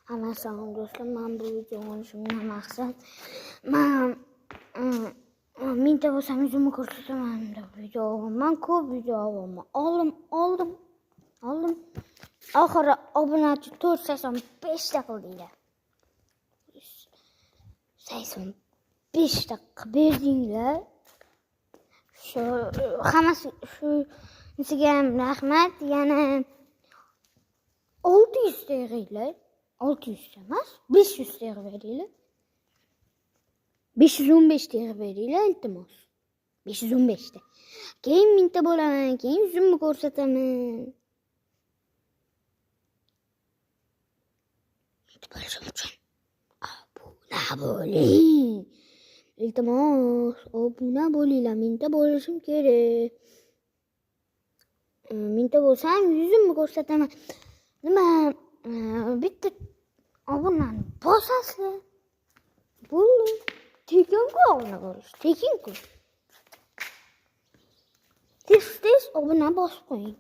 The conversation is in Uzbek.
Assalomu do'stlar, men bu videoni olishimdan maqsad men mingta bo'lsam yuzimni ko'rsataman deb video olaman. Ko'p video olaman. Oldim. Oxiri obunachi 485 ta qildinglar. 85 ta berdinglar. Shu hammasi shunisiga ham rahmat. Yana 600 ta yig'inglar. 600 ta emas, 500 ta yig'ib beringlar. 515 ta yig'ib beringlar, iltimos. 515 ta. Keyin mingta bo'laman, keyin yuzimni ko'rsataman. Bo'lishim uchun obuna bo'ling. Iltimos, obuna bo'linglar. Mingta bo'lishim kerak. Mingta bo'lsam yuzimni ko'rsataman. Nima? Bitta obunani bosasizlar. Bo'ldi. Tekin-ku obuna bo'lish. Tekin-ku. Tez obuna bosib qo'ying.